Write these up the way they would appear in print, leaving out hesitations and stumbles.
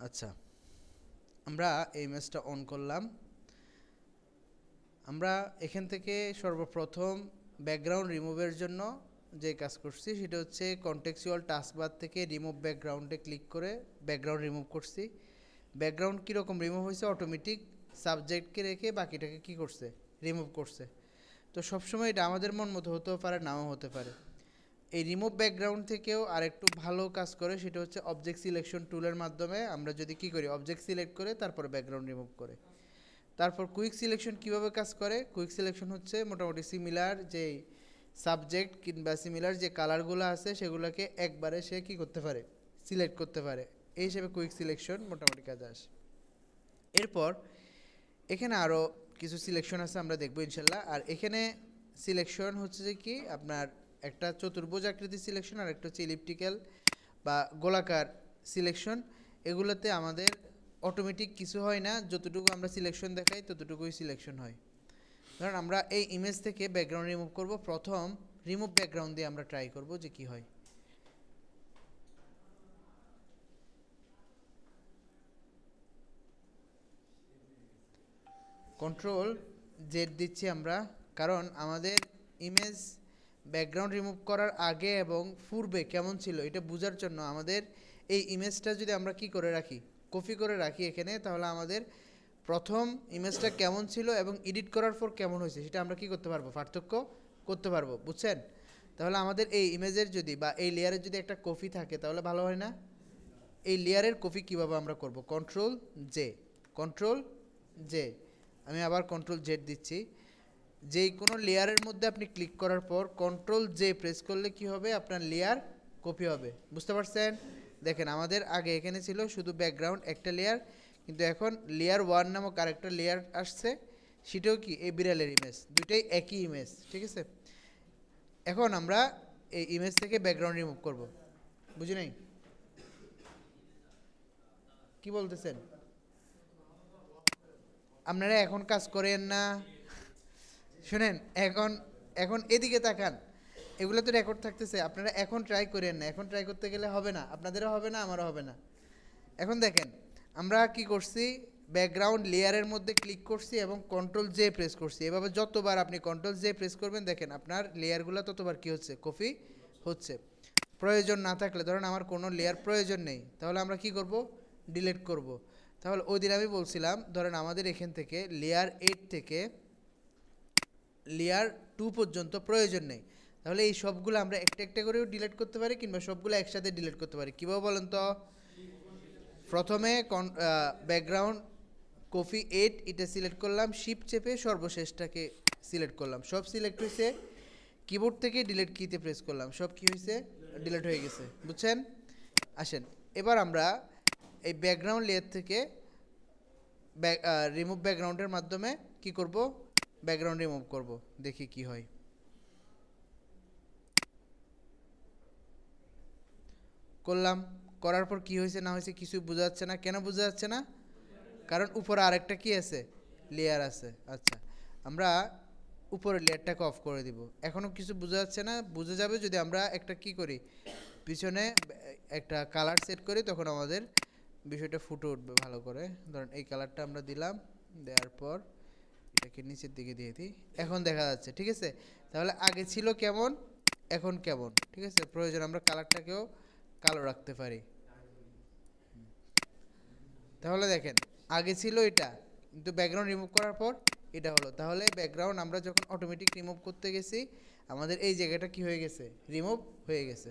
আচ্ছা, আমরা এই ইমেজটা অন করলাম। আমরা এখান থেকে সর্বপ্রথম ব্যাকগ্রাউন্ড রিমুভের জন্য যে কাজ করছি সেটা হচ্ছে কনটেক্সচুয়াল টাস্কবার থেকে রিমুভ ব্যাকগ্রাউন্ডে ক্লিক করে ব্যাকগ্রাউন্ড রিমুভ করছি। ব্যাকগ্রাউন্ড কীরকম রিমুভ হয়েছে? অটোমেটিক সাবজেক্টকে রেখে বাকিটাকে কি করছে? রিমুভ করছে। তো সবসময় এটা আমাদের মন মতো হতেও পারে, নাও হতে পারে। এই রিমুভ ব্যাকগ্রাউন্ড থেকেও আরেকটু ভালো কাজ করে, সেটা হচ্ছে অবজেক্ট সিলেকশন টুলের মাধ্যমে আমরা যদি কি করি, অবজেক্ট সিলেক্ট করে তারপর ব্যাকগ্রাউন্ড রিমুভ করে। তারপর কুইক সিলেকশন কিভাবে কাজ করে? কুইক সিলেকশন হচ্ছে মোটামুটি সিমিলার যে সাবজেক্ট কিংবা সিমিলার যে কালারগুলো আছে সেগুলোকে একবারে সে কি করতে পারে? সিলেক্ট করতে পারে। এই হিসেবে কুইক সিলেকশন মোটামুটি কাজে আসে। এরপর এখানে আরও কিছু সিলেকশন আছে, আমরা দেখবো ইনশাল্লাহ। আর এখানে সিলেকশন হচ্ছে যে কি, আপনার একটা চতুর্ভুজ আকৃতির সিলেকশন আর একটা হচ্ছে ইলিপ্টিক্যাল বা গোলাকার সিলেকশন। এগুলোতে আমাদের অটোমেটিক কিছু হয় না, যতটুকু আমরা সিলেকশন দেখাই ততটুকুই সিলেকশন হয়। ধরুন আমরা এই ইমেজ থেকে ব্যাকগ্রাউন্ড রিমুভ করব। প্রথম রিমুভ ব্যাকগ্রাউন্ড দিয়ে আমরা ট্রাই করব যে কি হয়। কন্ট্রোল জেড দিচ্ছি আমরা, কারণ আমাদের ইমেজ ব্যাকগ্রাউন্ড রিমুভ করার আগে এবং পূর্বে কেমন ছিল এটা বোঝার জন্য আমাদের এই ইমেজটা যদি আমরা কি করে রাখি, কপি করে রাখি এখানে, তাহলে আমাদের প্রথম ইমেজটা কেমন ছিল এবং এডিট করার পর কেমন হয়েছে সেটা আমরা কি করতে পারবো? পার্থক্য করতে পারবো, বুঝছেন? তাহলে আমাদের এই ইমেজের যদি বা এই লেয়ারের যদি একটা কপি থাকে তাহলে ভালো হয় না? এই লেয়ারের কপি কিভাবে আমরা করব? Control J, control J. আমি আবার কন্ট্রোল জেড দিচ্ছি। যেই কোনো লেয়ারের মধ্যে আপনি ক্লিক করার পর কন্ট্রোল জে প্রেস করলে কি হবে? আপনার লেয়ার কপি হবে। বুঝতে পারছেন? দেখেন আমাদের আগে এখানে ছিল শুধু ব্যাকগ্রাউন্ড একটা লেয়ার, কিন্তু এখন লেয়ার ওয়ান নামক আরেকটা লেয়ার আসছে, সেটাও কি এই বিড়ালের ইমেজ, দুইটাই একই ইমেজ। ঠিক আছে, এখন আমরা এই ইমেজ থেকে ব্যাকগ্রাউন্ড রিমুভ করব। বুঝি নাই কি বলতেছেন? আপনারা এখন কাজ করেন না? শুনেন, এখন এখন এদিকে তাকান, এগুলো তো রেকর্ড থাকতেছে। আপনারা এখন ট্রাই করেন না, এখন ট্রাই করতে গেলে হবে না, আপনাদেরও হবে না, আমারও হবে না। এখন দেখেন আমরা কি করছি, ব্যাকগ্রাউন্ড লেয়ারের মধ্যে ক্লিক করছি এবং কন্ট্রোল জে প্রেস করছি। এভাবে যতবার আপনি কন্ট্রোল জে প্রেস করবেন দেখেন আপনার লেয়ারগুলো ততবার কি হচ্ছে? কপি হচ্ছে। প্রয়োজন না থাকলে, ধরেন আমার কোনো লেয়ার প্রয়োজন নেই, তাহলে আমরা কি করব? ডিলিট করব। তাহলে ওই দিন আমি বলছিলাম, ধরেন আমাদের এখান থেকে লেয়ার 8 থেকে লেয়ার 2 পর্যন্ত প্রয়োজন নেই, তাহলে এই সবগুলো আমরা একটা একটা করেও ডিলিট করতে পারি কিংবা সবগুলো একসাথে ডিলিট করতে পারি। কীভাবে বলেন তো? প্রথমে ব্যাকগ্রাউন্ড কপি 8 এটা সিলেক্ট করলাম, শিফট চেপে সর্বশেষটাকে সিলেক্ট করলাম, সব সিলেক্ট হয়েছে। কিবোর্ড থেকে ডিলিট কিতে প্রেস করলাম, সব কি হয়েছে? ডিলিট হয়ে গেছে। বুঝছেন? আসেন এবার আমরা এই ব্যাকগ্রাউন্ড লেয়ার থেকে রিমুভ ব্যাকগ্রাউন্ডের মাধ্যমে কি করব? ব্যাকগ্রাউন্ড রিমুভ করব, দেখি কি হয়। করলাম, করার পর কি হয়েছে না হয়েছে কিছু বোঝা যাচ্ছে না। কেন বোঝা যাচ্ছে না? কারণ উপরে আরেকটা কি আছে? লেয়ার আছে। আচ্ছা, আমরা উপরের লেয়ারটাকে অফ করে দিব। এখনও কিছু বোঝা যাচ্ছে না, বুঝে যাবে যদি আমরা একটা কি করি, পিছনে একটা কালার সেট করি, তখন আমাদের বিষয়টা ফুটে উঠবে ভালো করে। ধরেন এই কালারটা আমরা দিলাম, দেওয়ার পর এটাকে নিচের দিকে দিয়ে দিই, এখন দেখা যাচ্ছে। ঠিক আছে, তাহলে আগে ছিল কেমন, এখন কেমন। ঠিক আছে, প্রয়োজন আমরা কালারটাকেও কালো রাখতে পারি। তাহলে দেখেন আগে ছিল এটা, কিন্তু ব্যাকগ্রাউন্ড রিমুভ করার পর এটা হলো। তাহলে ব্যাকগ্রাউন্ড আমরা যখন অটোমেটিক রিমুভ করতে গেছি, আমাদের এই জায়গাটা কি হয়ে গেছে? রিমুভ হয়ে গেছে।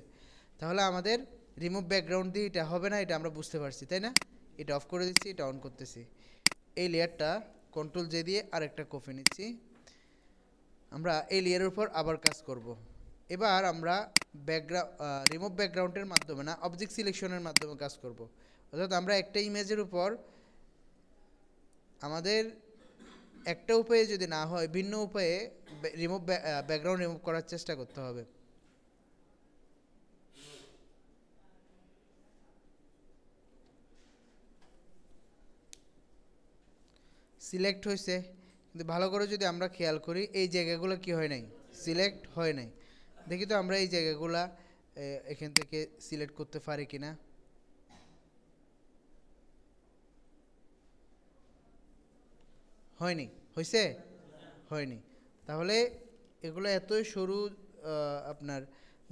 তাহলে আমাদের রিমুভ ব্যাকগ্রাউন্ড দিয়ে এটা হবে না, এটা আমরা বুঝতে পারছি, তাই না? এটা অফ করে দিচ্ছি, এটা অন করতেছি। এই লেয়ারটা কন্ট্রোল জে দিয়ে আরেকটা কপি নিচ্ছি। আমরা এই লেয়ারের উপর আবার কাজ করব। এবার আমরা ব্যাকগ্রাউন্ড রিমুভ ব্যাকগ্রাউন্ডের মাধ্যমে না, অবজেক্ট সিলেকশনের মাধ্যমে কাজ করব। অর্থাৎ আমরা একটা ইমেজের উপর আমাদের একটা উপায়ে যদি না হয়, ভিন্ন উপায়ে ব্যাকগ্রাউন্ড রিমুভ করার চেষ্টা করতে হবে। সিলেক্ট হয়েছে, কিন্তু ভালো করে যদি আমরা খেয়াল করি এই জায়গাগুলো কি হয় নাই? সিলেক্ট হয় নাই। দেখি তো আমরা এই জায়গাগুলা এখান থেকে সিলেক্ট করতে পারি কিনা। হয়নি, হয়েছে, হয়নি। তাহলে এগুলো এতই সরু, আপনার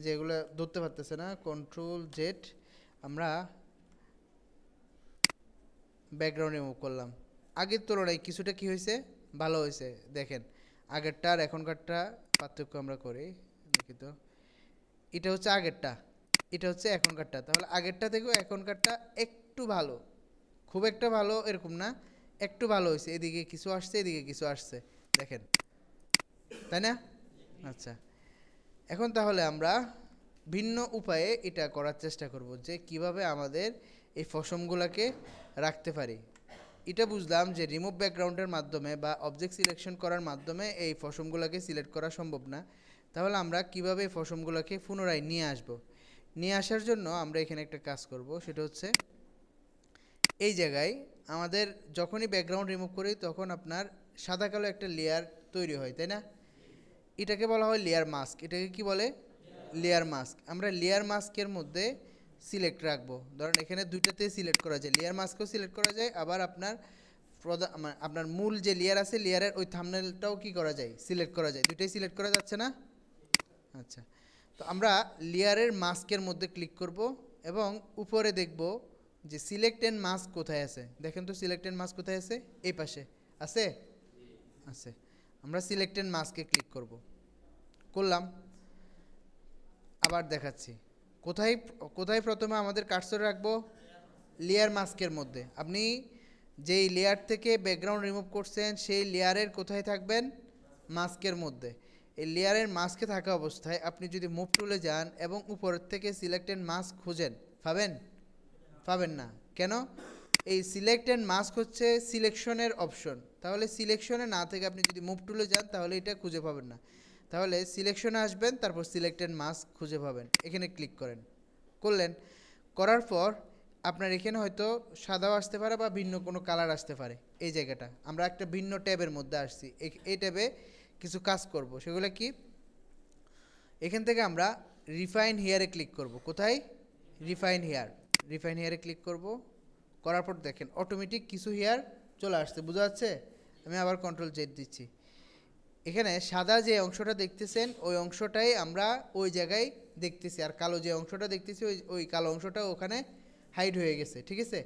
যেগুলো ধরতে পারতেছে না, কন্ট্রোল জেড, আমরা ব্যাকগ্রাউন্ড রিমুভ করলাম। আগের তুলনায় কিছুটা কি হয়েছে, ভালো হয়েছে। দেখেন আগেরটা আর এখনকারটা পার্থক্য আমরা করি, দেখি তো। এটা হচ্ছে আগেরটা, এটা হচ্ছে এখনকারটা। তাহলে আগেরটা থেকেও এখনকারটা একটু ভালো, খুব একটা ভালো এরকম না, একটু ভালো হয়েছে। এদিকে কিছু আসছে, এদিকে কিছু আসছে, দেখেন, তাই না? আচ্ছা, এখন তাহলে আমরা ভিন্ন উপায়ে এটা করার চেষ্টা করব যে কিভাবে আমাদের এই ফসমগুলোকে রাখতে পারি। এটা বুঝলাম যে রিমুভ ব্যাকগ্রাউন্ডের মাধ্যমে বা অবজেক্ট সিলেকশন করার মাধ্যমে এই ফসমগুলোকে সিলেক্ট করা সম্ভব না। তাহলে আমরা কিভাবে এই ফসমগুলোকে পুনরায় নিয়ে আসব? নিয়ে আসার জন্য আমরা এখানে একটা কাজ করব, সেটা হচ্ছে এই জায়গায় আমাদের যখনই ব্যাকগ্রাউন্ড রিমুভ করি তখন আপনার সাদা কালো একটা লেয়ার তৈরি হয়, তাই না? এটাকে বলা হয় লেয়ার মাস্ক। এটাকে কি বলে? Layer mask. আমরা লেয়ার মাস্কের মধ্যে সিলেক্ট রাখবো। ধরেন এখানে দুইটাতে সিলেক্ট করা যায়, লেয়ার মাস্কও সিলেক্ট করা যায়, আবার আপনার আপনার মূল যে লেয়ার আছে লেয়ারের ওই থাম্বনেলটাও কি করা যায়, সিলেক্ট করা যায়। দুইটাই সিলেক্ট করা যাচ্ছে না? আচ্ছা, তো আমরা লেয়ারের মাস্কের মধ্যে ক্লিক করব এবং উপরে দেখব যে সিলেক্ট এন্ড মাস্ক কোথায় আছে। দেখেন তো সিলেক্ট এন্ড মাস্ক কোথায় আছে, এই পাশে আছে, আছে। আমরা সিলেক্ট এন্ড মাস্কে ক্লিক করব, করলাম। আবার দেখাচ্ছি কোথায় কোথায় প্রথমে আমাদের কার্সর রাখবো, লেয়ার মাস্কের মধ্যে। আপনি যেই লেয়ার থেকে ব্যাকগ্রাউন্ড রিমুভ করছেন সেই লেয়ারের কোথায় থাকবেন, মাস্কের মধ্যে। এই লেয়ারের মাস্কে থাকা অবস্থায় আপনি যদি মুভ টুলে যান এবং উপরের থেকে সিলেক্ট এন্ড মাস্ক খুঁজেন, পাবেন? পাবেন না। কেন? এই সিলেক্ট এন্ড মাস্ক হচ্ছে সিলেকশনের অপশন। তাহলে সিলেকশনে না থেকে আপনি যদি মুভ টুলে যান তাহলে এটা খুঁজে পাবেন না। তাহলে সিলেকশনে আসবেন, তারপর সিলেক্ট এন্ড মাস্ক খুঁজে পাবেন, এখানে ক্লিক করেন। করলেন, করার পর আপনার এখানে হয়তো সাদাও আসতে পারে বা ভিন্ন কোনো কালার আসতে পারে। এই জায়গাটা আমরা একটা ভিন্ন ট্যাবের মধ্যে আসছি, এই ট্যাবে কিছু কাজ করব। সেগুলো কি? এখান থেকে আমরা রিফাইন হেয়ারে ক্লিক করব। কোথায়? Refine hair. রিফাইন হেয়ারে ক্লিক করব, করার পর দেখেন অটোমেটিক কিছু হেয়ার চলে আসছে, বোঝা যাচ্ছে? আমি আবার কন্ট্রোল জেড দিচ্ছি। এখানে সাদা যে অংশটা দেখতেছেন ওই অংশটাই আমরা ওই জায়গায় দেখতেছি, আর কালো যে অংশটা দেখতেছি ওই ওই কালো অংশটা ওখানে হাইড হয়ে গেছে। ঠিক আছে,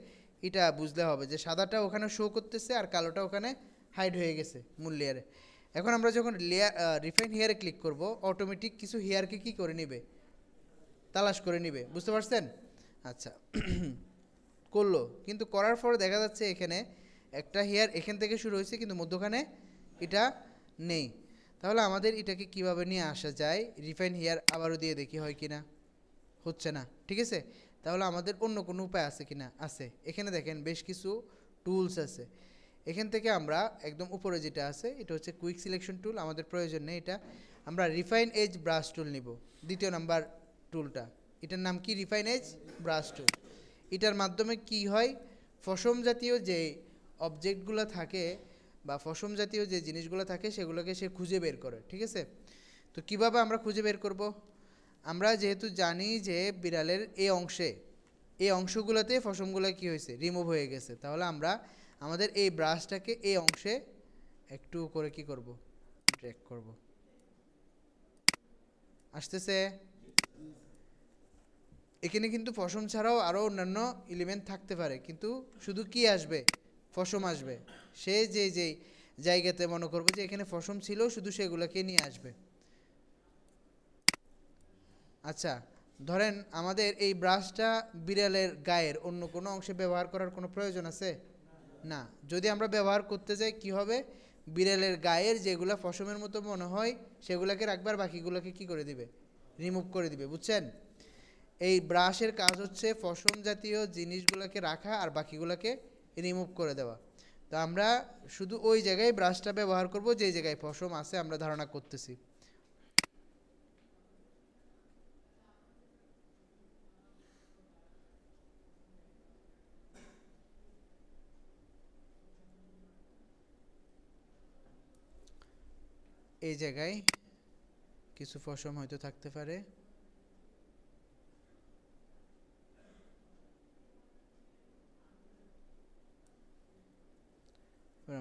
এটা বুঝতে হবে যে সাদাটা ওখানে শো করতেছে আর কালোটা ওখানে হাইড হয়ে গেছে মূল লেয়ারে। এখন আমরা যখন লেয়ার রিফাইন হেয়ারে ক্লিক করব, অটোমেটিক কিছু হেয়ারকে কি করে নিবে, তালাশ করে নিবে, বুঝতে পারছেন? আচ্ছা, করলো, কিন্তু করার পর দেখা যাচ্ছে এখানে একটা হেয়ার এখান থেকে শুরু হয়েছে কিন্তু মধ্যখানে এটা নেই। তাহলে আমাদের এটাকে কিভাবে নিয়ে আসা যায়? রিফাইন হেয়ার আবারও দিয়ে দেখি হয় কি না। হচ্ছে না, ঠিক আছে। তাহলে আমাদের অন্য কোনো উপায় আছে কি না? আছে। এখানে দেখেন বেশ কিছু টুলস আছে। এখান থেকে আমরা একদম উপরে যেটা আছে এটা হচ্ছে কুইক সিলেকশন টুল, আমাদের প্রয়োজন নেই এটা। আমরা রিফাইন এজ ব্রাশ টুল নিব, দ্বিতীয় নাম্বার টুলটা। এটার নাম কি? Refine edge brush tool. এটার মাধ্যমে কি হয়, ফসম জাতীয় যে অবজেক্টগুলো থাকে বা ফসম জাতীয় যে জিনিসগুলো থাকে সেগুলোকে সে খুঁজে বের করে। ঠিক আছে, তো কিভাবে আমরা খুঁজে বের করব? আমরা যেহেতু জানি যে বিড়ালের এই অংশগুলোতে ফসমগুলো কি হয়েছে, রিমুভ হয়ে গেছে, তাহলে আমরা আমাদের এই ব্রাশটাকে এই অংশে একটু করে কি করব, ড্র্যাগ করব। আসতেছে? এখানে কিন্তু ফসম ছাড়াও আরও অন্যান্য এলিমেন্ট থাকতে পারে, কিন্তু শুধু কি আসবে, ফসম আসবে। সে যেই জায়গাতে মনে করবে যে এখানে ফসম ছিল শুধু সেগুলোকে নিয়ে আসবে। আচ্ছা, ধরেন আমাদের এই ব্রাশটা বিড়ালের গায়ের অন্য কোনো অংশে ব্যবহার করার কোনো প্রয়োজন আছে না। যদি আমরা ব্যবহার করতে যাই কি হবে, বিড়ালের গায়ের যেগুলো ফসমের মতো মনে হয় সেগুলোকে রাখবে আর বাকিগুলোকে কি করে দিবে, রিমুভ করে দিবে, বুঝছেন? এই ব্রাশের কাজ হচ্ছে ফসম জাতীয় জিনিসগুলোকে রাখা আর বাকিগুলোকে রিমুভ করে দেওয়া। তো আমরা শুধু ওই জায়গায় ব্রাশটা ব্যবহার করব যে জায়গায় ফসম আছে আমরা ধারণা করতেছি। এই জায়গায় কিছু ফসম হয়তো থাকতে পারে।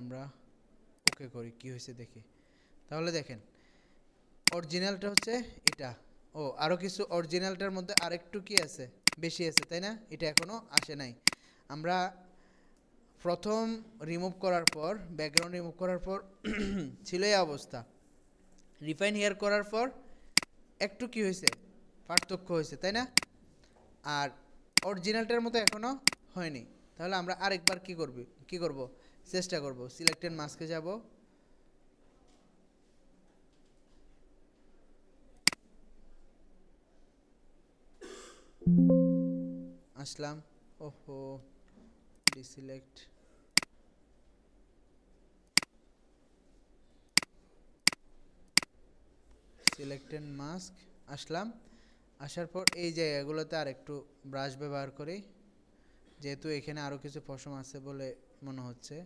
আমরা ওকে করি কি হয়েছে দেখি। তাহলে দেখেন অরিজিনালটা হচ্ছে এটা। ও আরও কিছু অরিজিনালটার মধ্যে আরেকটু কি আছে, বেশি আছে তাই না, এটা এখনও আসে নাই। আমরা প্রথম রিমুভ করার পর, ব্যাকগ্রাউন্ড রিমুভ করার পর ছিল এই অবস্থা। রিফাইন হেয়ার করার পর একটু কি হয়েছে, পার্থক্য হয়েছে তাই না, আর অরিজিনালটার মতো এখনও হয়নি। তাহলে আমরা আরেকবার কি করব, চেষ্টা করব। সিলেক্টেড মাস্কে যাব, আসলাম, ওহো ডিসিলেক্ট, সিলেক্টেড মাস্ক আসলাম। আসার পর এই জায়গাগুলোতে আর একটু ব্রাশ ব্যবহার করি, যেহেতু এখানে আরও কিছু পশম আছে বলে মনে হচ্ছে।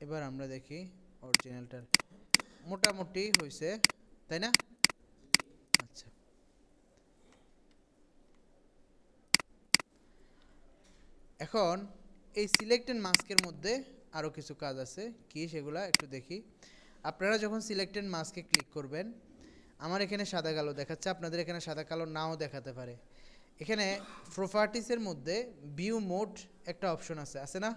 এবার আমরা দেখি অরিজিনালটার মোটামুটি হয়েছে তাই না। আচ্ছা, এখন এই সিলেক্টেড মাস্কের মধ্যে আরও কিছু কাজ আছে, কি সেগুলা একটু দেখি। আপনারা যখন সিলেক্টেড মাস্কে ক্লিক করবেন, আমার এখানে সাদা কালো দেখাচ্ছে, আপনাদের এখানে সাদা কালো নাও দেখাতে পারে। এখানে প্রপার্টিসের মধ্যে ভিউ মোড একটা অপশন আছে না।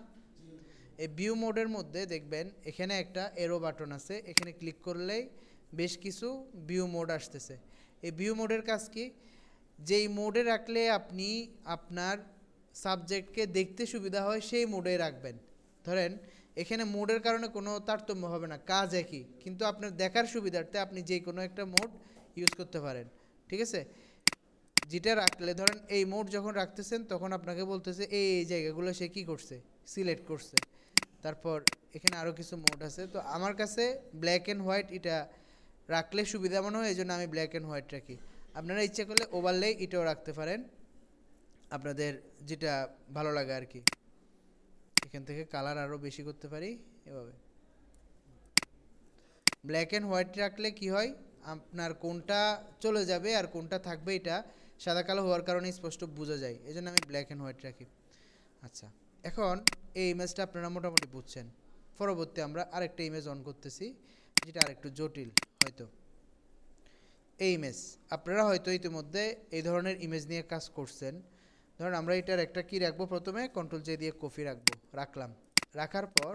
এই ভিউ মোডের মধ্যে দেখবেন এখানে একটা এরো বাটন আছে, এখানে ক্লিক করলেই বেশ কিছু ভিউ মোড আসতেছে। এই ভিউ মোডের কাজ কি, যেই মোডে রাখলে আপনি আপনার সাবজেক্টকে দেখতে সুবিধা হয় সেই মোডে রাখবেন। ধরেন এখানে মোডের কারণে কোনো তারতম্য হবে না, কাজ একই, কিন্তু আপনার দেখার সুবিধার্থে আপনি যে কোনো একটা মোড ইউজ করতে পারেন, ঠিক আছে। যেটা রাখলে ধরেন এই মোড যখন রাখতেছেন তখন আপনাকে বলতেছে এই জায়গাগুলো সে কী করছে, সিলেক্ট করছে। তারপর এখানে আরও কিছু মোড আছে, তো আমার কাছে ব্ল্যাক অ্যান্ড হোয়াইট এটা রাখলে সুবিধা মনে হয়, এই জন্য আমি ব্ল্যাক অ্যান্ড হোয়াইট রাখি। আপনারা ইচ্ছা করলে ওভারলে এটাও রাখতে পারেন, আপনাদের যেটা ভালো লাগে আর কি। এখান থেকে কালার আরও বেশি করতে পারি এভাবে। ব্ল্যাক অ্যান্ড হোয়াইট রাখলে কি হয়, আপনার কোনটা চলে যাবে আর কোনটা থাকবে এটা সাদা কালো হওয়ার কারণে স্পষ্ট বোঝা যায়, এই জন্য আমি ব্ল্যাক অ্যান্ড হোয়াইট রাখি। আচ্ছা, এখন এই ইমেজটা আপনারা মোটামুটি বুঝছেন। পরবর্তী আমরা আরেকটা ইমেজ অন করতেছি, যেটা আরেকটু জটিল হয়তো। এই ইমেজ আপনারা হয়তো ইতিমধ্যে এই ধরনের ইমেজ নিয়ে কাজ করছেন। ধরুন আমরা এটার একটা কি রাখবো, প্রথমে কন্ট্রোল জে দিয়ে কপি রাখলাম। রাখার পর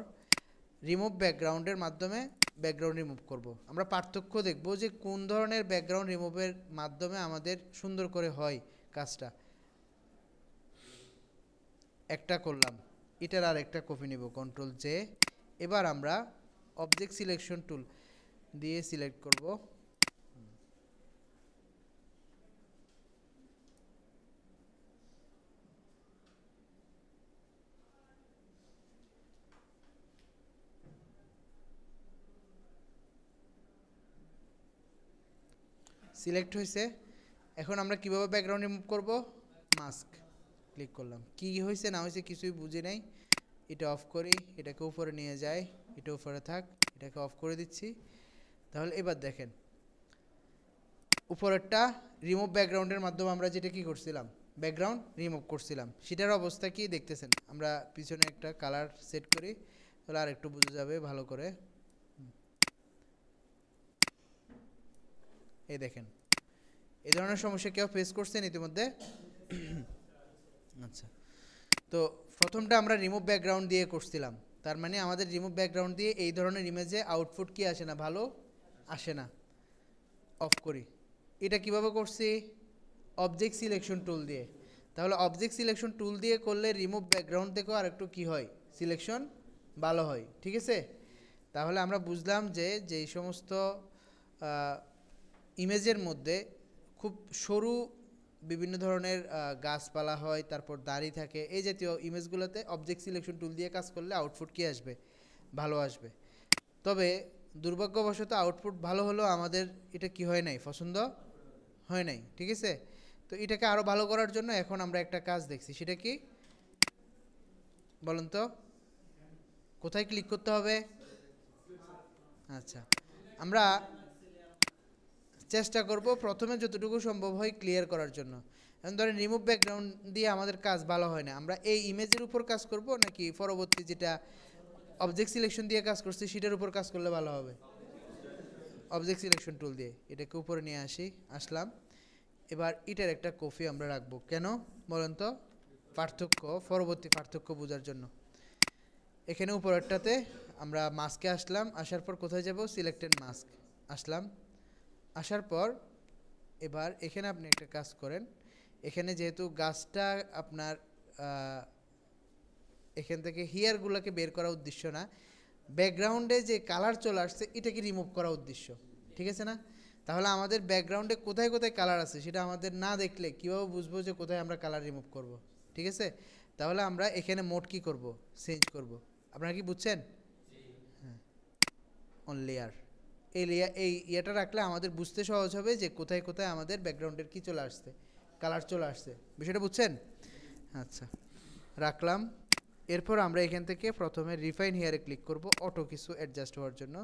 রিমুভ ব্যাকগ্রাউন্ডের মাধ্যমে ব্যাকগ্রাউন্ড রিমুভ করব। আমরা পার্থক্য দেখব যে কোন ধরনের ব্যাকগ্রাউন্ড রিমুভের মাধ্যমে আমাদের সুন্দর করে হয় কাজটা। একটা করলাম, এটার আর একটা কপি নিব, কন্ট্রোল জে। এবার আমরা অবজেক্ট সিলেকশন টুল দিয়ে সিলেক্ট করব। সিলেক্ট হয়েছে। এখন আমরা কিভাবে ব্যাকগ্রাউন্ড রিমুভ করব, মাস্ক ক্লিক করলাম, কি হয়েছে না হয়েছে কিছুই বুঝি নাই। এটা অফ করি, এটাকে উপরে নিয়ে যাই, এটা উপরে থাক, এটাকে অফ করে দিচ্ছি। তাহলে এবার দেখেন উপরেরটা রিমুভ ব্যাকগ্রাউন্ডের মাধ্যমে আমরা যেটা কি করছিলাম, ব্যাকগ্রাউন্ড রিমুভ করছিলাম, সেটার অবস্থা কি দেখতেছেন। আমরা পিছনে একটা কালার সেট করি, তাহলে আর একটু বোঝা যাবে ভালো করে। এই দেখেন, এই ধরনের সমস্যা কেউ ফেস করছেন ইতিমধ্যে? আচ্ছা, তো প্রথমটা আমরা রিমুভ ব্যাকগ্রাউন্ড দিয়ে করছিলাম, তার মানে আমাদের রিমুভ ব্যাকগ্রাউন্ড দিয়ে এই ধরনের ইমেজে আউটপুট কি আসে না, ভালো আসে না। অফ করি, এটা কিভাবে করছি, অবজেক্ট সিলেকশন টুল দিয়ে। তাহলে অবজেক্ট সিলেকশন টুল দিয়ে করলে রিমুভ ব্যাকগ্রাউন্ড থেকেও আর একটু কী হয়, সিলেকশন ভালো হয়, ঠিক আছে। তাহলে আমরা বুঝলাম যে যেই সমস্ত ইমেজের মধ্যে খুব সরু বিভিন্ন ধরনের গাছপালা হয়, তারপর দাড়ি থাকে, এই জাতীয় ইমেজগুলোতে অবজেক্ট সিলেকশন টুল দিয়ে কাজ করলে আউটপুট কি আসবে, ভালো আসবে। তবে দুর্ভাগ্যবশত আউটপুট ভালো হলেও আমাদের এটা কি হয় নাই, পছন্দ হয় নাই, ঠিক আছে। তো এটাকে আরও ভালো করার জন্য এখন আমরা একটা কাজ দেখছি, সেটা কি বলুন তো। কোথায় ক্লিক করতে হবে? আচ্ছা, আমরা চেষ্টা করব প্রথমে যতটুকু সম্ভব হয় ক্লিয়ার করার জন্য। এখন ধরেন রিমুভ ব্যাকগ্রাউন্ড দিয়ে আমাদের কাজ ভালো হয় না, আমরা এই ইমেজের উপর কাজ করব নাকি পরবর্তী যেটা অবজেক্ট সিলেকশন দিয়ে কাজ করছি সেটার উপর কাজ করলে ভালো হবে? অবজেক্ট সিলেকশন টুল দিয়ে এটাকে উপরে নিয়ে আসলাম। এবার এটার একটা কপি আমরা রাখবো, কেন বলেন তো? পরবর্তী পার্থক্য বোঝার জন্য। এখানে উপরেরটাতে আমরা মাস্কে আসলাম, আসার পর কোথায় যাব? সিলেক্টেড মাস্ক আসলাম। আসার পর এবার এখানে আপনি একটা কাজ করেন, এখানে যেহেতু গাছটা আপনার এখান থেকে হিয়ারগুলোকে বের করা উদ্দেশ্য না, ব্যাকগ্রাউন্ডে যে কালার চলে আসছে এটাকে রিমুভ করা উদ্দেশ্য, ঠিক আছে না? তাহলে আমাদের ব্যাকগ্রাউন্ডে কোথায় কোথায় কালার আছে সেটা আমাদের না দেখলে কীভাবে বুঝবো যে কোথায় আমরা কালার রিমুভ করব? ঠিক আছে, তাহলে আমরা এখানে মোড কি করব? চেঞ্জ করব। আপনারা কি বুঝছেন? হ্যাঁ, অন লেয়ার। এই ইয়েটা রাখলে আমাদের বুঝতে সহজ হবে যে কোথায় কোথায় আমাদের ব্যাকগ্রাউন্ডের কি চলে আসছে, কালার চলে আসছে। বিষয়টা বুঝছেন? আচ্ছা, রাখলাম। এরপর আমরা এখান থেকে প্রথমে রিফাইন হেয়ারে ক্লিক করব অটো কিছু অ্যাডজাস্ট হওয়ার জন্য।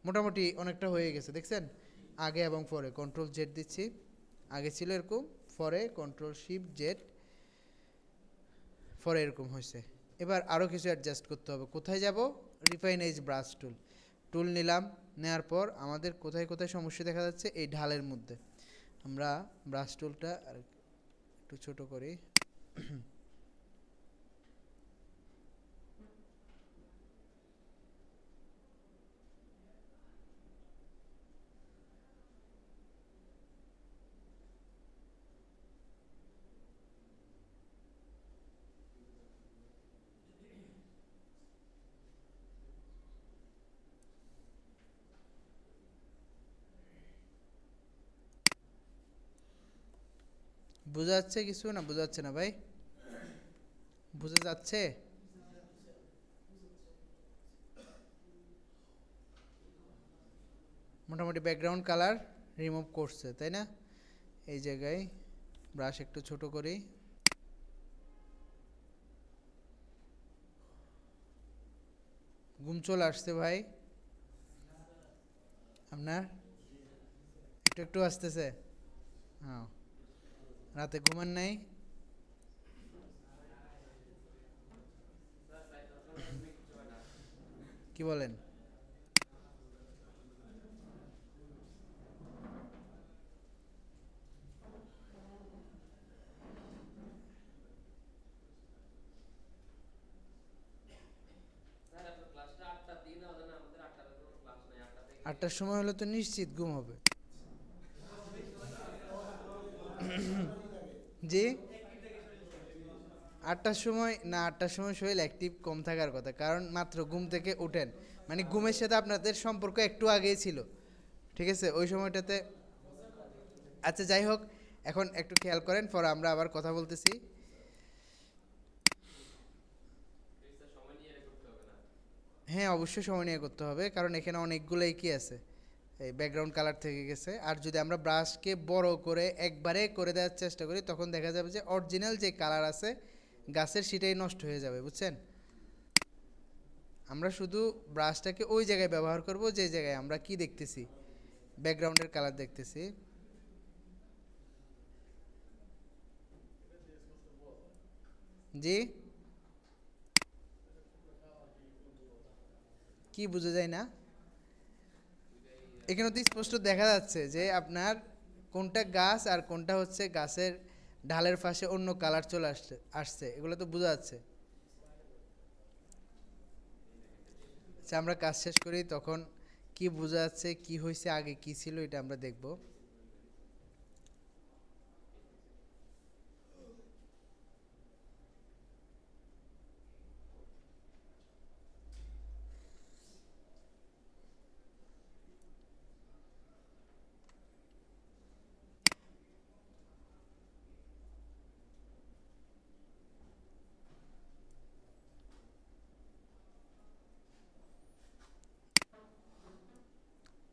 মোটামুটি অনেকটা হয়ে গেছে দেখছেন, আগে এবং পরে। কন্ট্রোল জেড দিচ্ছি, আগে ছিল এরকম, পরে কন্ট্রোল শিফট জেড, পরে এরকম হয়েছে। এবার আরও কিছু অ্যাডজাস্ট করতে হবে। কোথায় যাব? রিফাইন এজ ব্রাশ টুল নিলাম। নেওয়ার পর আমাদের কোথায় কোথায় সমস্যা দেখা যাচ্ছে এই ঢালের মধ্যে, আমরা ব্রাশ টুলটা আর একটু ছোট করি। বোঝা যাচ্ছে কিছু না? বোঝা যাচ্ছে না ভাই? বোঝা যাচ্ছে? মোটামুটি ব্যাকগ্রাউন্ড কালার রিমুভ করছে, তাই না? এই জায়গায় ব্রাশ একটু ছোট করি। ঘুম চলে আসছে ভাই আপনার? একটু একটু আসতেছে? হ্যাঁ, রাতে ঘুমান নাই? কি বলেন? আটটার সময় হলে তো নিশ্চিত ঘুম হবে। জি, আটটার সময় না, আটটার সময় শরীর অ্যাক্টিভ কম থাকার কথা, কারণ মাত্র ঘুম থেকে উঠেন, মানে ঘুমের সাথে আপনাদের সম্পর্ক একটু আগেই ছিল, ঠিক আছে ওই সময়টাতে। আচ্ছা যাই হোক, এখন একটু খেয়াল করেন, পরে আমরা আবার কথা বলতেছি। হ্যাঁ, অবশ্যই সময় নিয়ে করতে হবে, কারণ এখানে অনেকগুলোই কি আছে, এই ব্যাকগ্রাউন্ড কালার থেকে গেছে। আর যদি আমরা ব্রাশকে বড় করে একবারে করে দেওয়ার চেষ্টা করি তখন দেখা যাবে যে অরিজিনাল যে কালার আছে গাছের সেটাই নষ্ট হয়ে যাবে, বুঝছেন? আমরা শুধু ব্রাশটাকে ওই জায়গায় ব্যবহার করব যে জায়গায় আমরা কি দেখতেছি, ব্যাকগ্রাউন্ডের কালার দেখতেছি। জি, কি বোঝা যায় না? এখানে তো স্পষ্ট দেখা যাচ্ছে যে আপনার কোনটা গাছ আর কোনটা হচ্ছে গাছের ঢালের পাশে অন্য কালার চলে আসছে, এগুলো তো বোঝা যাচ্ছে। আচ্ছা, আমরা কাজ শেষ করি, তখন কি বোঝা যাচ্ছে, কি হয়েছে, আগে কি ছিল, এটা আমরা দেখব।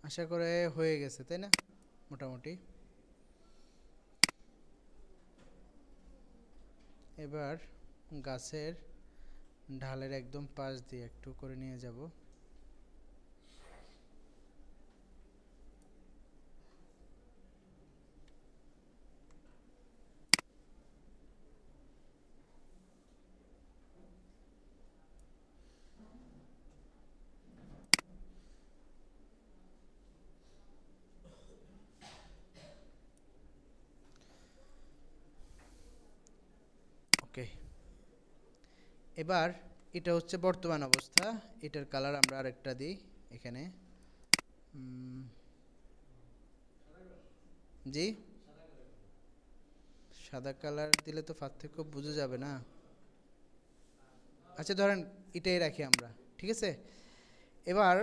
আশা করে হয়ে গেছে, তাই না? মোটামুটি। এবার গাছের ঢালের একদম পাশ দিয়ে একটু করে নিয়ে যাব। ওকে, এবার এটা হচ্ছে বর্তমান অবস্থা। এটার কালার আমরা আরেকটা দিই এখানে। জি, সাদা কালার দিলে তো পার্থক্য বোঝা যাবে না। আচ্ছা ধরেন এটাই রাখি আমরা, ঠিক আছে। এবার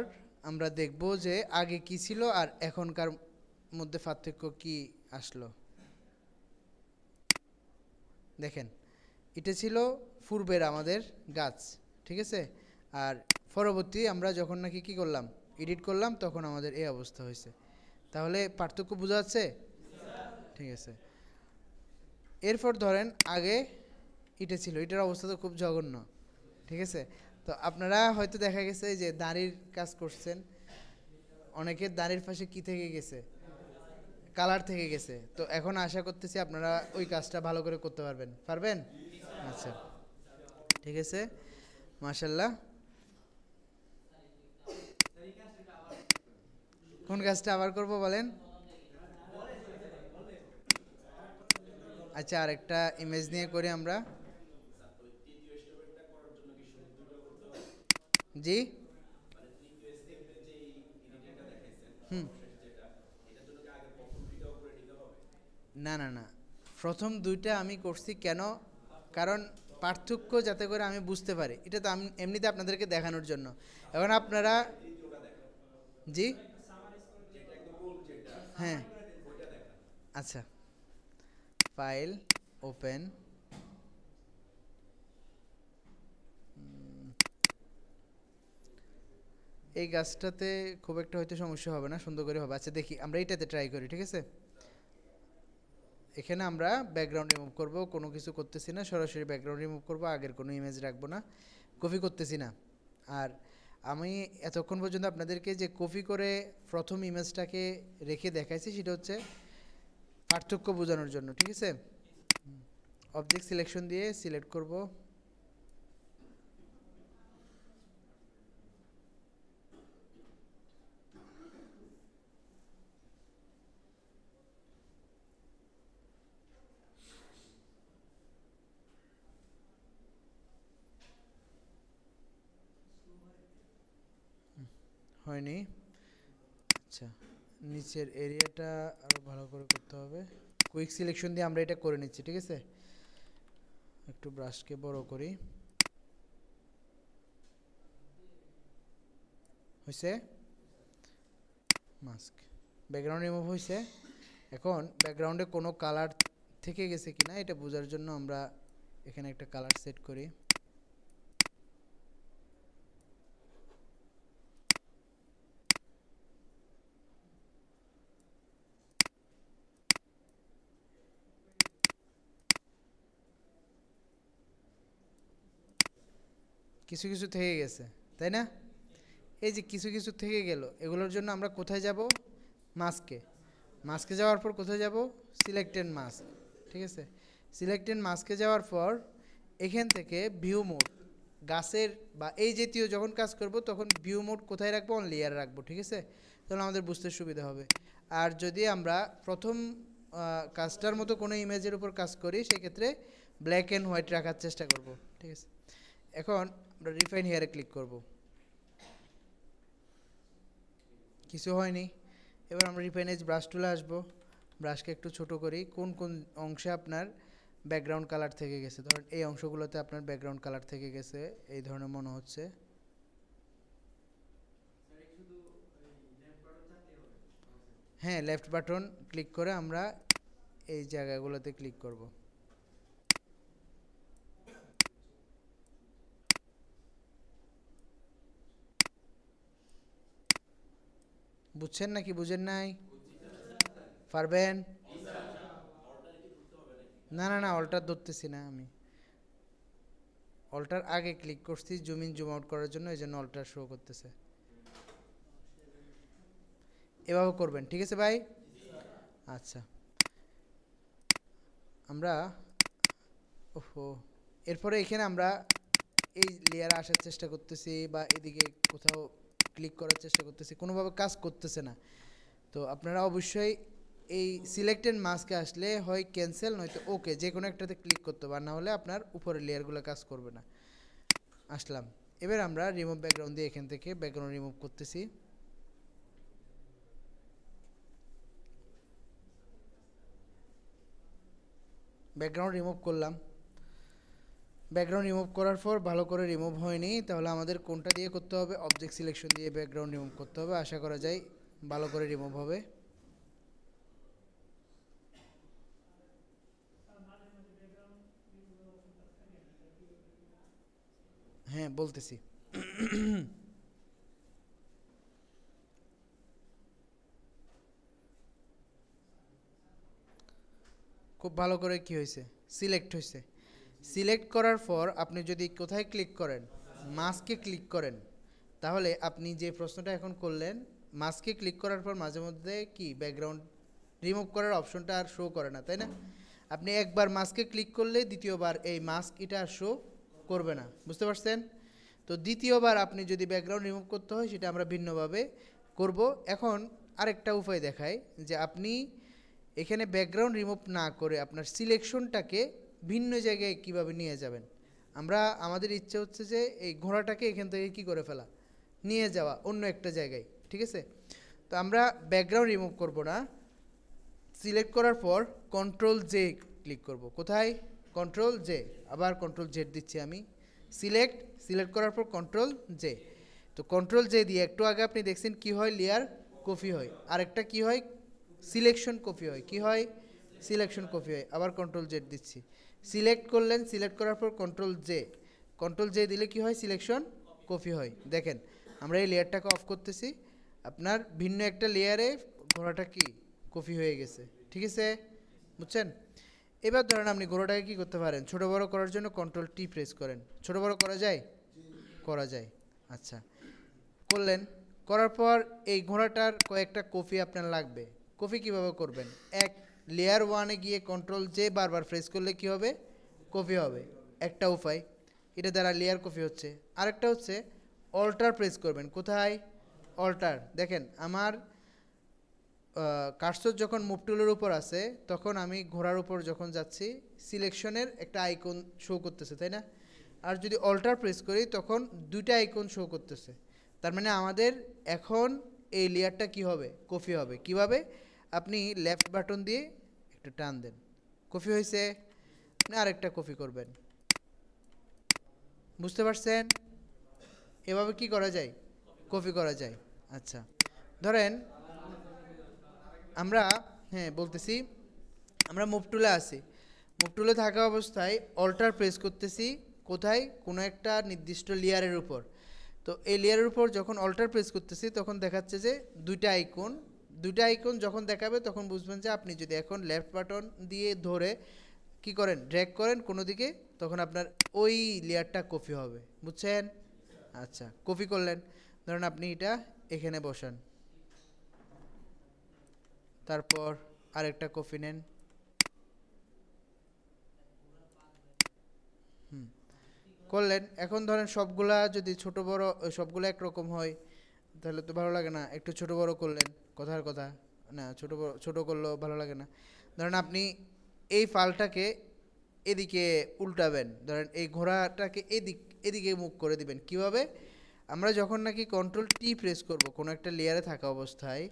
আমরা দেখব যে আগে কি ছিল আর এখনকার মধ্যে পার্থক্য কি আসলো। দেখেন, এটা ছিল পূর্বের আমাদের গাছ, ঠিক আছে। আর পরবর্তী আমরা যখন নাকি কি করলাম, এডিট করলাম, তখন আমাদের এই অবস্থা হয়েছে। তাহলে পার্থক্য বোঝা যাচ্ছে? ঠিক আছে। এরপর ধরেন আগে এটা ছিল, এটার অবস্থা তো খুব জঘন্য, ঠিক আছে। তো আপনারা হয়তো দেখা গেছে যে দাড়ির কাজ করছেন, অনেকের দাড়ির পাশে কি থেকে গেছে, কালার থেকে গেছে। তো এখন আশা করতেছি আপনারা ওই কাজটা ভালো করে করতে পারবেন। পারবেন? আচ্ছা, ঠিক আছে, মাশাল্লাহ। কোন কাজটা আবার করব বলেন? আচ্ছা, আরেকটা ইমেজ নিয়ে করি আমরা। জি, হুম, না না না, প্রথম দুইটা আমি করছি কেন, কারণ পার্থক্য যাতে করে আমি বুঝতে পারি। এটা তো আমি এমনিতে আপনাদেরকে দেখানোর জন্য। এখন আপনারা, জি, হ্যাঁ, আচ্ছা, ফাইল ওপেন। এই গাছটাতে খুব একটা হয়তো সমস্যা হবে না, সুন্দর করে হবে। আচ্ছা দেখি, আমরা এইটাতে ট্রাই করি, ঠিক আছে। এখানে আমরা ব্যাকগ্রাউন্ড রিমুভ করব, কোনো কিছু করতেছি না, সরাসরি ব্যাকগ্রাউন্ড রিমুভ করব, আগের কোনো ইমেজ রাখবো না, কপি করতেছি না। আর আমি এতক্ষণ পর্যন্ত আপনাদেরকে যে কপি করে প্রথম ইমেজটাকে রেখে দেখাইছি, সেটা হচ্ছে পার্থক্য বোঝানোর জন্য, ঠিক আছে। অবজেক্ট সিলেকশন দিয়ে সিলেক্ট করব। হয়নি, আচ্ছা, নিচের এরিয়াটা আরও ভালো করে করতে হবে। কুইক সিলেকশন দিয়ে আমরা এটা করে নিচ্ছি, ঠিক আছে। একটু ব্রাশকে বড় করি, হয়েছে। মাস্ক, ব্যাকগ্রাউন্ড রিমুভ হয়েছে। এখন ব্যাকগ্রাউন্ডে কোনো কালার থেকে গেছে কিনা এটা বোঝার জন্য আমরা এখানে একটা কালার সেট করি। কিছু কিছু থেকে গেছে, তাই না? এই যে কিছু কিছু থেকে গেল, এগুলোর জন্য আমরা কোথায় যাব? মাস্কে। মাস্কে যাওয়ার পর কোথায় যাব? সিলেক্টেড মাস্ক, ঠিক আছে। সিলেক্টেড মাস্কে যাওয়ার পর এখান থেকে ভিউ মোড, গাছের বা এই জাতীয় যখন কাজ করব তখন ভিউ মোড কোথায় রাখবো? অন লেয়ার রাখবো, ঠিক আছে। তাহলে আমাদের বুঝতে সুবিধা হবে। আর যদি আমরা প্রথম কাজটার মতো কোনো ইমেজের উপর কাজ করি, সেক্ষেত্রে ব্ল্যাক অ্যান্ড হোয়াইট রাখার চেষ্টা করব, ঠিক আছে। এখন আমরা রিফাইন হেয়ারে ক্লিক করব, কিছু হয়নি। এবার আমরা রিফাইন এজ ব্রাশ টুলে আসবো, ব্রাশকে একটু ছোট করি। কোন কোন অংশে আপনার ব্যাকগ্রাউন্ড কালার থেকে গেছে, ধরেন এই অংশগুলোতে আপনার ব্যাকগ্রাউন্ড কালার থেকে গেছে এই ধরনের মনে হচ্ছে। হ্যাঁ, লেফট বাটন ক্লিক করে আমরা এই জায়গাগুলোতে ক্লিক করব। বুঝছেন নাকি বুঝেন নাই? পারবেন? না না না, অল্টার ধরতেছি না আমি, অল্টার আগে ক্লিক করছি জুম ইন জুম আউট করার জন্য, এই জন্য অল্টার শো করতেছে। এভাবে করবেন, ঠিক আছে ভাই? আচ্ছা, আমরা ওহো, এরপরে এখানে আমরা এই লেয়ারে আসার চেষ্টা করতেছি বা এদিকে কোথাও ক্লিক করার চেষ্টা করতেছি, কোনোভাবে কাজ করতেছে না। তো আপনারা অবশ্যই এই সিলেক্টেড মাস্কে আসলে হয় ক্যান্সেল নয়তো ওকে, যে কোনো একটাতে ক্লিক করতে হবে, আর না হলে আপনার উপরের লেয়ারগুলো কাজ করবে না। আসলাম, এবার আমরা রিমুভ ব্যাকগ্রাউন্ড দিয়ে এখান থেকে ব্যাকগ্রাউন্ড রিমুভ করতেছি। ব্যাকগ্রাউন্ড রিমুভ করলাম। ব্যাকগ্রাউন্ড রিমুভ করার পর ভালো করে রিমুভ হয়নি, তাহলে আমাদের কোনটা দিয়ে করতে হবে? অবজেক্ট সিলেকশন দিয়ে ব্যাকগ্রাউন্ড রিমুভ করতে হবে। আশা করা যায় ভালো করে রিমুভ হবে। হ্যাঁ বলতেছি, খুব ভালো করে কি হয়েছে, সিলেক্ট হয়েছে। সিলেক্ট করার পর আপনি যদি কোথায় ক্লিক করেন, মাস্কে ক্লিক করেন, তাহলে আপনি যে প্রশ্নটা এখন করলেন, মাস্কে ক্লিক করার পর মাঝে মধ্যে কি ব্যাকগ্রাউন্ড রিমুভ করার অপশনটা আর শো করে না, তাই না? আপনি একবার মাস্কে ক্লিক করলে দ্বিতীয়বার এই মাস্ক এটা আর শো করবে না, বুঝতে পারছেন? তো দ্বিতীয়বার আপনি যদি ব্যাকগ্রাউন্ড রিমুভ করতে হয় সেটা আমরা ভিন্নভাবে করব। এখন আরেকটা উপায় দেখাই যে আপনি এখানে ব্যাকগ্রাউন্ড রিমুভ না করে আপনার সিলেকশনটাকে ভিন্ন জায়গায় কিভাবে নিয়ে যাবেন। আমরা আমাদের ইচ্ছে হচ্ছে যে এই ঘোড়াটাকে এখান থেকে কি করে ফেলা, নিয়ে যাওয়া অন্য একটা জায়গায়, ঠিক আছে? তো আমরা ব্যাকগ্রাউন্ড রিমুভ করব না, সিলেক্ট করার পর কন্ট্রোল জে ক্লিক করব। কোথায়? কন্ট্রোল জে, আবার কন্ট্রোল জেড দিচ্ছি আমি। সিলেক্ট করার পর কন্ট্রোল জে। তো কন্ট্রোল জে দিয়ে একটু আগে আপনি দেখছেন কি হয়, লেয়ার কপি হয়, আরেকটা কি হয়, সিলেকশন কপি হয়। কি হয়? সিলেকশন কপি হয়। আবার কন্ট্রোল জেড দিচ্ছি, সিলেক্ট করলেন, সিলেক্ট করার পর কন্ট্রোল জে দিলে কি হয়, সিলেকশন কপি হয়। দেখেন আমরা এই লেয়ারটাকে অফ করতেছি, আপনার ভিন্ন একটা লেয়ারে ঘোড়াটা কি কপি হয়ে গেছে, ঠিক আছে? বুঝছেন? এবার ধরেন আপনি ঘোড়াটাকে কী করতে পারেন, ছোট বড় করার জন্য কন্ট্রোল টি প্রেস করেন। ছোট বড় করা যায়? করা যায়। আচ্ছা, করলেন, করার পর এই ঘোড়াটার কয়েকটা কপি আপনার লাগবে। কপি কিভাবে করবেন? এক, লেয়ার ওয়ানে গিয়ে কন্ট্রোল জে বারবার প্রেস করলে কি হবে, কপি হবে, একটা উপায়। এটা দ্বারা লেয়ার কপি হচ্ছে। আরেকটা হচ্ছে অল্টার প্রেস করবেন। কোথায়? অল্টার। দেখেন আমার কার্সর যখন মুভ টুলের উপর আছে তখন আমি ঘোড়ার উপর যখন যাচ্ছি সিলেকশনের একটা আইকন শো করতেছে, তাই না? আর যদি অল্টার প্রেস করি তখন দুইটা আইকন শো করতেছে। তার মানে আমাদের এখন এই লেয়ারটা কি হবে, কপি হবে। কিভাবে? আপনি লেফট বাটন দিয়ে একটু টান দেন, কপি হয়েছে। আপনি আরেকটা কপি করবেন, বুঝতে পারছেন? এভাবে কি করা যায়, কপি করা যায়। আচ্ছা, ধরেন আমরা, হ্যাঁ বলতেছি, আমরা মুভ টুলে আছি, মুভ টুলে থাকা অবস্থায় অল্টার প্রেস করতেছি। কোথায়? কোনো একটা নির্দিষ্ট লেয়ারের উপর। তো এই লেয়ারের উপর যখন অল্টার প্রেস করতেছি তখন দেখাচ্ছে যে দুইটা আইকন যখন দেখাবে তখন বুঝবেন যে আপনি যদি এখন লেফট বাটন দিয়ে ধরে কি করেন, ড্র্যাগ করেন কোনো দিকে, তখন আপনার ওই লেয়ারটা কপি হবে, বুঝছেন? আচ্ছা, কপি করলেন, ধরুন আপনি এটা এখানে বসান, তারপর আরেকটা কপি নেন, করলেন। এখন ধরেন সবগুলা যদি ছোট বড় সবগুলো একরকম হয় তাহলে তো ভালো লাগে না, একটু ছোট বড় করলেন, কথার কথা না, ছোট বড় ছোট করলেও ভালো লাগে না। ধরেন আপনি এই ফালটাকে এদিকে উল্টাবেন, ধরেন এই ঘোড়াটাকে এদিকে মুখ করে দিবেন। কিভাবে? আমরা যখন নাকি কন্ট্রোল টি প্রেস করব কোনো একটা লেয়ারে থাকা অবস্থায়,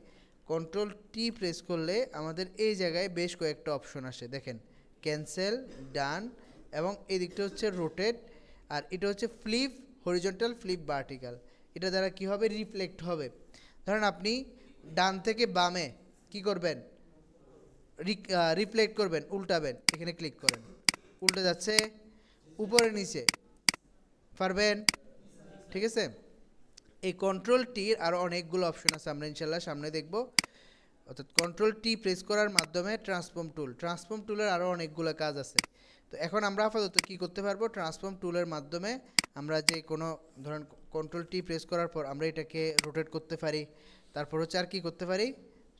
কন্ট্রোল টি প্রেস করলে আমাদের এই জায়গায় বেশ কয়েকটা অপশন আসে, দেখেন, ক্যান্সেল, ডান, এবং এই দিকটা হচ্ছে রোটেট, আর এটা হচ্ছে ফ্লিপ হরিজন্টাল, ফ্লিপ ভার্টিক্যাল। এটা দ্বারা কি হবে, রিফ্লেক্ট হবে। ধরেন আপনি ডান থেকে বামে কি করবেন, রিফ্লেক্ট করবেন, উল্টাবেন, এখানে ক্লিক করেন, উল্টে যাচ্ছে, উপরে নিচে পারবেন, ঠিক আছে? এই কন্ট্রোল টির আরও অনেকগুলো অপশন আছে, আমরা ইনশাল্লাহ সামনে দেখব। অর্থাৎ কন্ট্রোল টি প্রেস করার মাধ্যমে ট্রান্সফর্ম টুলের আরও অনেকগুলো কাজ আছে। তো এখন আমরা আপাতত কী করতে পারবো, ট্রান্সফর্ম টুলের মাধ্যমে আমরা যে কোনো ধরেন কন্ট্রোল টি প্রেস করার পর আমরা এটাকে রোটেট করতে পারি, তারপর হচ্ছে আর কি করতে পারি,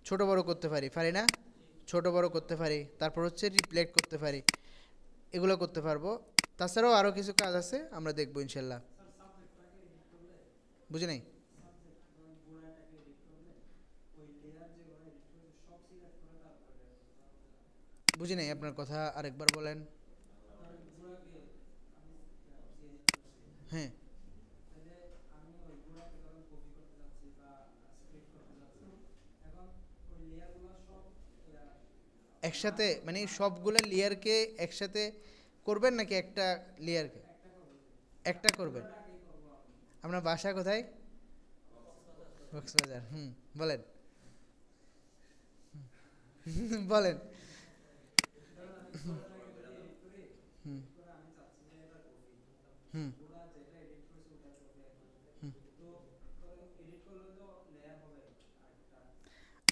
ছোট বড় করতে পারি না, ছোট বড় করতে পারি, তারপর হচ্ছে রিফ্লেক্ট করতে পারি, এগুলো করতে পারবো। তাছাড়াও আরও কিছু কাজ আছে, আমরা দেখবো ইনশাল্লাহ। বুঝে নেই? বুঝি নাই আপনার কথা, আরেকবার বলেন। হ্যাঁ, একসাথে মানে সবগুলো লেয়ারকে একসাথে করবেন নাকি একটা লেয়ারকে? একটা করবেন। আপনার বাসা কোথায়? কক্সবাজার। বলেন। বলেন। হুম হুম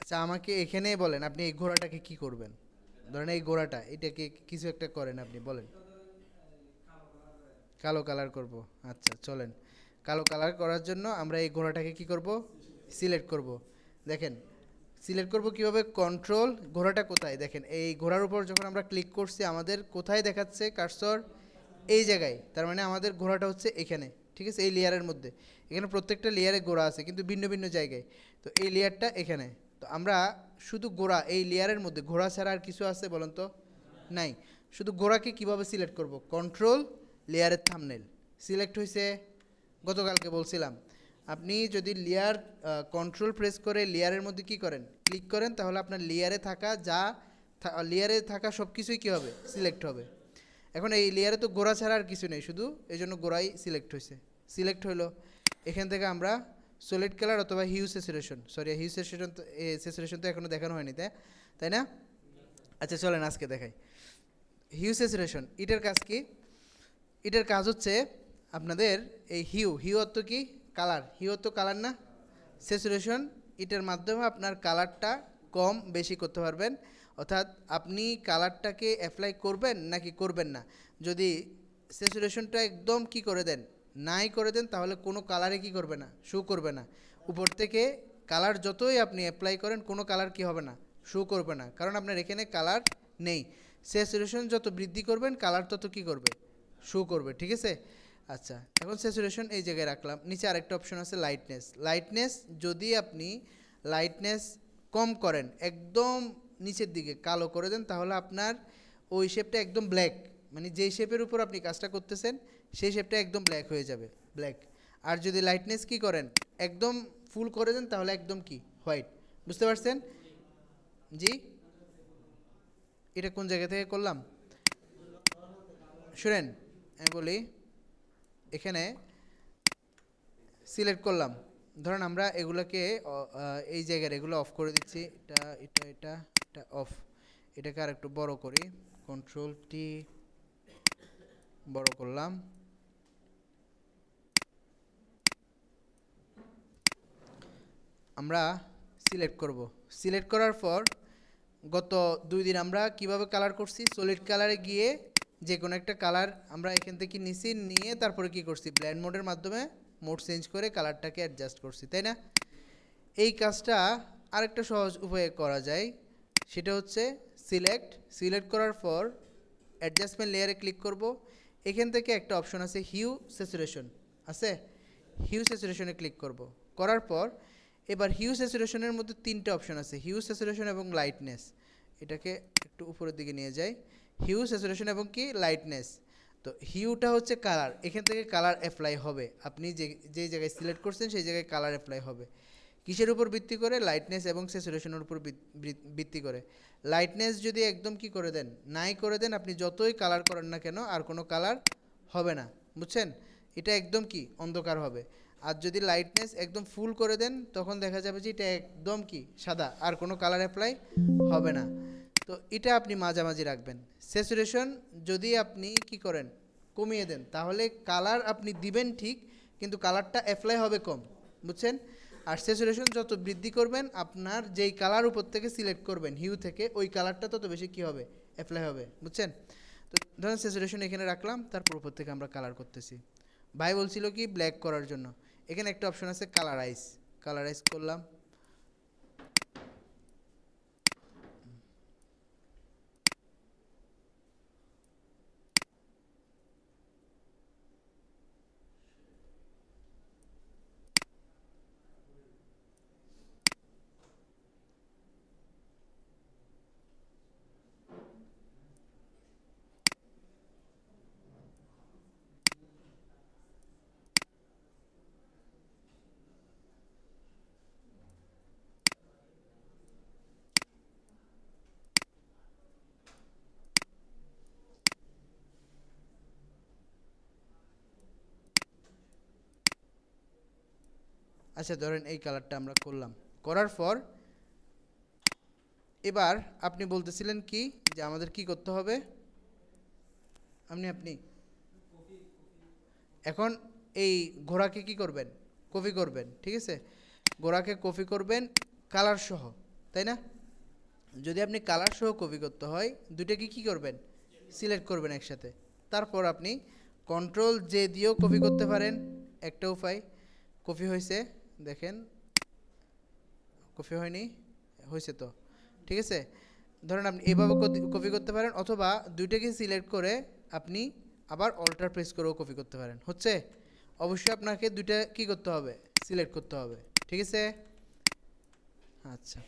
আচ্ছা, আমাকে এখানেই বলেন আপনি এই ঘোড়াটাকে কি করবেন। ধরেন এই ঘোড়াটা, এটাকে কিছু একটা করেন, আপনি বলেন। কালো কালার করব। আচ্ছা চলেন, কালো কালার করার জন্য আমরা এই ঘোড়াটাকে কি করব, সিলেক্ট করব। দেখেন সিলেক্ট করব কিভাবে, কন্ট্রোল, ঘোড়াটা কোথায় দেখেন, এই ঘোড়ার উপর যখন আমরা ক্লিক করছি আমাদের কোথায় দেখাচ্ছে কার্সর, এই জায়গায়। তার মানে আমাদের ঘোড়াটা হচ্ছে এখানে, ঠিক আছে, এই লেয়ারের মধ্যে। এখানে প্রত্যেকটা লেয়ারে ঘোড়া আছে কিন্তু ভিন্ন ভিন্ন জায়গায়। তো এই লেয়ারটা এখানে। তো আমরা শুধু ঘোড়া, এই লেয়ারের মধ্যে ঘোড়া ছাড়া আর কিছু আছে বলেন তো? নাই। শুধু ঘোড়াকে কিভাবে সিলেক্ট করব, কন্ট্রোল, লেয়ারের থাম্বনেল সিলেক্ট হয়েছে, গতকালকে বলছিলাম। আপনি যদি লেয়ার কন্ট্রোল প্রেস করে লেয়ারের মধ্যে কি করেন, ক্লিক করেন, তাহলে আপনার লেয়ারে থাকা যা লেয়ারে থাকা সব কিছুই কী হবে, সিলেক্ট হবে। এখন এই লেয়ারে তো গোড়া ছাড়া আর কিছু নেই, শুধু এই জন্য গোড়াই সিলেক্ট হয়েছে। সিলেক্ট হলো, এখান থেকে আমরা সলিড কালার অথবা hue saturation, sorry hue saturation তো, স্যাচুরেশন তো এখনও দেখানো হয়নি, তাই না? আচ্ছা চলেন আজকে দেখাই। হিউ স্যাচুরেশন, এটার কাজ কি? এটার কাজ হচ্ছে আপনাদের এই হিউ অর্থ কি, কালার, হিউ অর্থ কালার না? স্যাচুরেশন, এটার মাধ্যমে আপনার কালারটা কম বেশি করতে পারবেন। অর্থাৎ আপনি কালারটাকে অ্যাপ্লাই করবেন নাকি করবেন না। যদি স্যাচুরেশনটা একদম কি করে দেন, নাই করে দেন, তাহলে কোনো কালারে কি করবে না, শো করবে না। উপর থেকে কালার যতই আপনি অ্যাপ্লাই করেন কোনো কালার কি হবে না, শো করবে না, কারণ আপনার এখানে কালার নেই। স্যাচুরেশন যত বৃদ্ধি করবেন কালার তত কি করবে, শো করবে, ঠিক আছে? আচ্ছা, এখন স্যাচুরেশন এই জায়গায় রাখলাম। নিচে আরেকটা অপশন আছে লাইটনেস। লাইটনেস যদি আপনি লাইটনেস কম করেন, একদম নিচের দিকে কালো করে দেন, তাহলে আপনার ওই শেপটা একদম ব্ল্যাক, মানে যেই শেপের উপর আপনি কাজটা করতেছেন সেই শেপটা একদম ব্ল্যাক হয়ে যাবে, ব্ল্যাক। আর যদি লাইটনেস কি করেন, একদম ফুল করে দেন, তাহলে একদম কি হোয়াইট। বুঝতে পারছেন? জি, এটা কোন জায়গা থেকে করলাম শুনেন, আমি বলি। এখানে সিলেক্ট করলাম, ধরেন আমরা এগুলোকে এই জায়গার এগুলো অফ করে দিচ্ছি, এটা এটা এটা এটা অফ। এটাকে আর একটু বড় করি, কন্ট্রোল টি, বড় করলাম। আমরা সিলেক্ট করব। সিলেক্ট করার পর গত 2 দিন আমরা কিভাবে কালার করছি, সলিড কালারে গিয়ে যে কোনো একটা কালার আমরা এখান থেকে নিছি, নিয়ে তারপরে কি করছি, ব্লেন্ড মোডের মাধ্যমে মোড চেঞ্জ করে কালারটাকে অ্যাডজাস্ট করছি, তাই না? এই কাজটা আরেকটা সহজ উপায়ে করা যায়, সেটা হচ্ছে সিলেক্ট করার পর অ্যাডজাস্টমেন্ট লেয়ারে ক্লিক করব। এখান থেকে একটা অপশন আছে হিউ স্যাচুরেশন, আছে, হিউ স্যাচুরেশনে ক্লিক করব। করার পর এবার হিউ স্যাচুরেশনের মধ্যে 3টে অপশন আছে, হিউ স্যাচুরেশন এবং লাইটনেস। এটাকে একটু উপরের দিকে নিয়ে যাই, হিউ স্যাচুরেশন এবং কি লাইটনেস। তো হিউটা হচ্ছে কালার, এখান থেকে কালার অ্যাপ্লাই হবে, আপনি যেই জায়গায় সিলেক্ট করছেন সেই জায়গায় কালার অ্যাপ্লাই হবে। কিসের উপর ভিত্তি করে, লাইটনেস এবং স্যাচুরেশনের উপর ভিত্তি করে। লাইটনেস যদি একদম কি করে দেন, নাই করে দেন, আপনি যতই কালার করেন না কেন আর কোনো কালার হবে না, বুঝছেন? এটা একদম কি অন্ধকার হবে। আর যদি লাইটনেস একদম ফুল করে দেন, তখন দেখা যাবে যে এটা একদম কি সাদা, আর কোনো কালার অ্যাপ্লাই হবে না। তো এটা আপনি মাঝামাঝি রাখবেন। স্যাচুরেশন যদি আপনি কি করেন, কমিয়ে দেন, তাহলে কালার আপনি দিবেন ঠিক, কিন্তু কালারটা অ্যাপ্লাই হবে কম, বুঝছেন? আর স্যাচুরেশন যত বৃদ্ধি করবেন, আপনার যেই কালার উপর থেকে সিলেক্ট করবেন হিউ থেকে, ওই কালারটা তত বেশি কী হবে, অ্যাপ্লাই হবে, বুঝছেন? তো ধরেন স্যাচুরেশন এখানে রাখলাম, তারপর উপর থেকে আমরা কালার করতেছি। ভাই বলছিল কি ব্ল্যাক করার জন্য, এখানে একটা অপশন আছে কালারাইজ, কালারাইজ করলাম। আচ্ছা ধরেন এই কালারটা আমরা করলাম, করার পর এবার আপনি বলতেছিলেন কি যে আমাদের কি করতে হবে, আপনি এখন এই ঘোড়াকে কি করবেন, কপি করবেন, ঠিক আছে, ঘোড়াকে কপি করবেন কালার সহ, তাই না? যদি আপনি কালার সহ কপি করতে হয়, দুইটাকে কি করবেন, সিলেক্ট করবেন একসাথে। তারপর আপনি কন্ট্রোল জে দিয়েও কপি করতে পারেন, একটা উপায়। কপি হয়েছে দেখেন, কপি হয়নি, হয়েছে তো, ঠিক আছে। ধরেন আপনি এভাবে কপি করতে পারেন, অথবা দুইটাকে সিলেক্ট করে আপনি আবার অল্টার প্রেস করেও কপি করতে পারেন, হচ্ছে। অবশ্যই আপনাকে দুইটা কি করতে হবে, সিলেক্ট করতে হবে, ঠিক আছে। আচ্ছা।